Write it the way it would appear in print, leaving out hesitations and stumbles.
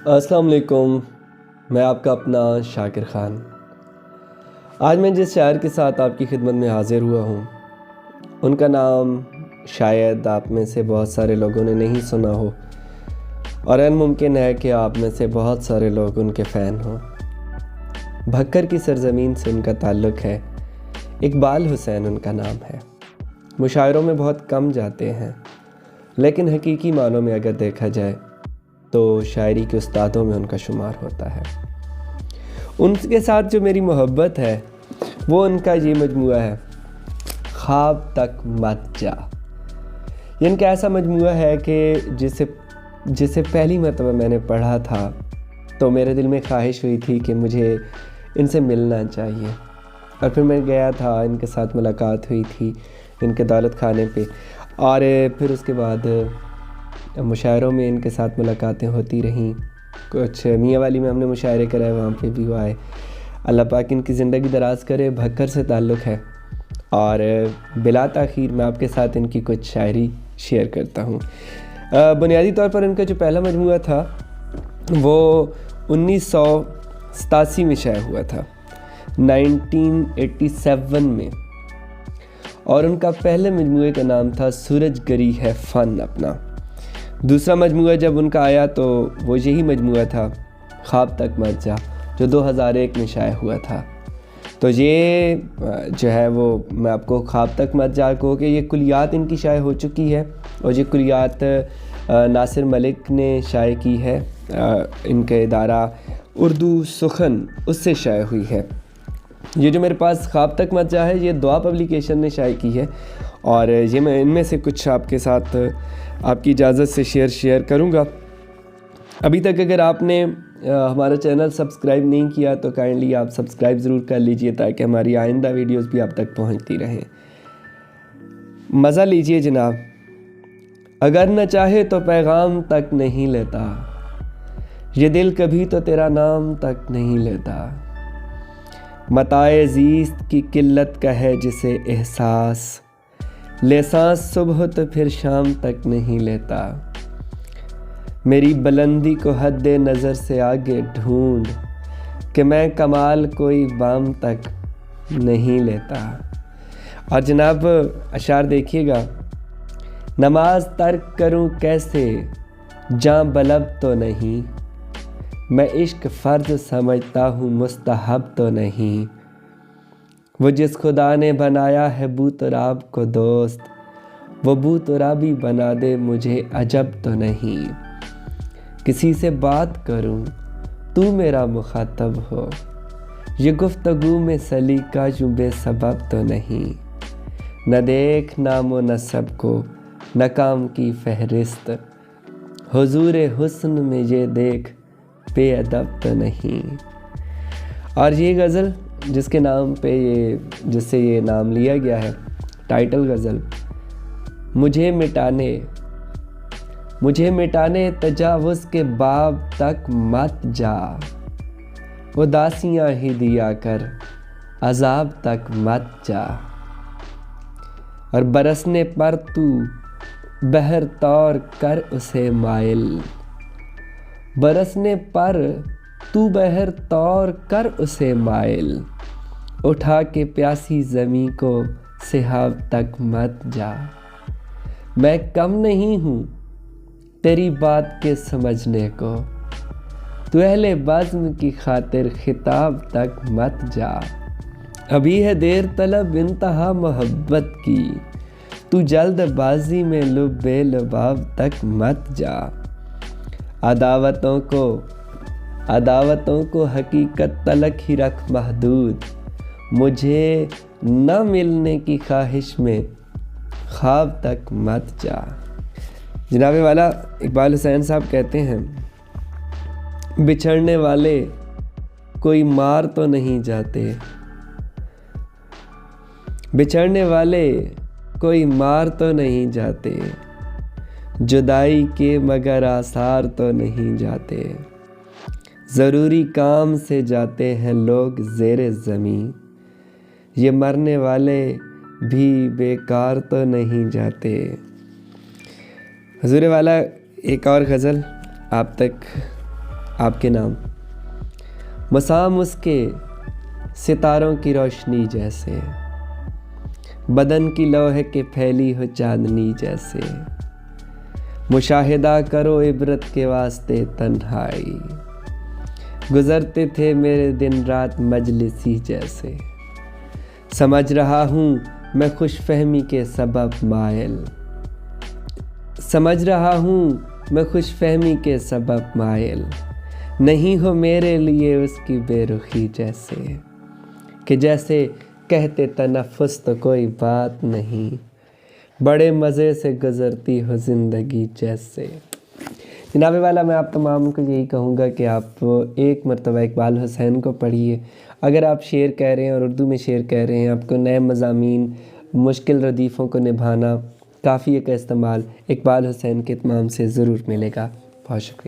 अस्सलाम वालेकुम। मैं आपका अपना शाकिर ख़ान। आज मैं जिस शायर के साथ आपकी खिदमत में हाज़िर हुआ हूँ, उनका नाम शायद आप में से बहुत सारे लोगों ने नहीं सुना हो और ऐन मुमकिन है कि आप में से बहुत सारे लोग उनके फ़ैन हों। भक्कर की सरज़मीन से उनका ताल्लुक़ है। इकबाल हुसैन उनका नाम है। मुशायरों में बहुत कम जाते हैं, लेकिन हकीकी मानों में अगर देखा जाए तो शायरी के उस्तादों में उनका शुमार होता है। उनके साथ जो मेरी मोहब्बत है वो उनका ये मजमुआ है, ख्वाब तक मत जा। ये इनका ऐसा मजमुआ है कि जिसे पहली मरतबा मैंने पढ़ा था तो मेरे दिल में ख्वाहिश हुई थी कि मुझे इनसे मिलना चाहिए। और फिर मैं गया था, इनके साथ मुलाकात हुई थी इनके दौलत खाने पे, और फिर उसके बाद मुशायरों में इनके साथ मुलाकातें होती रहीं। कुछ मियाँ वाली में हमने मुशायरे कराए, वहाँ पे भी वो आए। अल्लाह पाक इनकी ज़िंदगी दराज करे। भक्कर से ताल्लुक़ है और बिला ताख़ीर मैं आपके साथ इनकी कुछ शायरी शेयर करता हूँ। बुनियादी तौर पर इनका जो पहला मजमुआ था वो 1987 में शाया हुआ था, 1987 में, और उनका पहले मजमुए का नाम था सूरज गरी है फ़न अपना। दूसरा मजमुआ जब उनका आया तो वो यही मजमुआ था, ख्वाब तक मत जा, जो 2001 में शाया हुआ था। तो ये जो है वो मैं आपको ख्वाब तक मत जा को कि ये कुलियात इनकी शाया हो चुकी है, और ये कुलियात नासिर मलिक ने शाया की है। इनका इदारा उर्दू सुखन उससे शाया हुई है। ये जो मेरे पास ख्वाब तक मत जा है, ये दुआ पब्लिकेशन ने शाया की है, और ये मैं इनमें से कुछ आपके साथ आपकी इजाज़त से शेयर करूँगा। अभी तक अगर आपने हमारा चैनल सब्सक्राइब नहीं किया तो काइंडली आप सब्सक्राइब ज़रूर कर लीजिए, ताकि हमारी आइंदा वीडियोस भी आप तक पहुंचती रहें। मज़ा लीजिए जनाब। अगर न चाहे तो पैगाम तक नहीं लेता, ये दिल कभी तो तेरा नाम तक नहीं लेता। मताए ज़ीस्त की किल्लत का है जिसे एहसास, ले सांस सुबह तो फिर शाम तक नहीं लेता। मेरी बुलंदी को हद नज़र से आगे ढूंढ कि मैं कमाल कोई बाम तक नहीं लेता। और जनाब अशार देखिएगा, नमाज तर्क करूं कैसे जां बलब तो नहीं, मैं इश्क फ़र्ज समझता हूँ मुस्तहब तो नहीं। वो जिस खुदा ने बनाया है बूतराब को दोस्त, वो बूतराबी बना दे मुझे अजब तो नहीं। किसी से बात करूं तू मेरा मुखातब हो, ये गुफ्तगू में सलीका यूं बेसबब तो नहीं। न देख नामो नसब को न काम की फहरिस्त, हुजूर हुस्न में ये देख बेअदब तो नहीं। और ये गज़ल जिसके नाम पे जिससे ये नाम लिया गया है, टाइटल गज़ल, मुझे मिटाने तजावुज़ के बाब तक मत जा, उदासियाँ ही दिया कर अज़ाब तक मत जा। और बरसने पर तू बहर तौर कर उसे माइल, बरसने पर तू बहर तौर कर उसे माइल, उठा के प्यासी ज़मीं को सिहाब तक मत जा। मैं कम नहीं हूँ तेरी बात के समझने को, तू अहले बज़्म की खातिर खिताब तक मत जा। अभी है देर तलब इंतहा मोहब्बत की, तू जल्दबाजी में लुब्बे लुबाब तक मत जा। अदावतों को हकीकत तलक ही रख महदूद, मुझे न मिलने की ख्वाहिश में ख्वाब तक मत जा। जनाबे वाला इकबाल हुसैन साहब कहते हैं, बिछड़ने वाले कोई मार तो नहीं जाते, बिछड़ने वाले कोई मार तो नहीं जाते, जुदाई के मगर आसार तो नहीं जाते। ज़रूरी काम से जाते हैं लोग ज़ेरे ज़मीं, ये मरने वाले भी बेकार तो नहीं जाते। हुजूर वाला एक और गज़ल आप तक आपके नाम। मसाम उसके सितारों की रोशनी जैसे, बदन की लौह के फैली हो चांदनी जैसे। मुशाहिदा करो इबरत के वास्ते तन्हाई, गुजरते थे मेरे दिन रात मजलिसी जैसे। समझ रहा हूँ मैं खुशफहमी के सबब मायल, समझ रहा हूँ मैं खुशफहमी के सबब मायल। नहीं हो मेरे लिए उसकी बेरुखी जैसे, कि जैसे कहते तनफ़ुस तो कोई बात नहीं, बड़े मज़े से गुज़रती हो ज़िंदगी जैसे। जनाब वाला, मैं आप तमाम को यही कहूँगा कि आप एक मरतबा इकबाल हुसैन को पढ़िए। अगर आप शेर कह रहे हैं और उर्दू में शेर कह रहे हैं, आपको नए मज़ामीन, मुश्किल रदीफ़ों को निभाना, काफ़िए का इस्तेमाल इकबाल हुसैन के इत्माम से ज़रूर मिलेगा। बहुत शुक्रिया।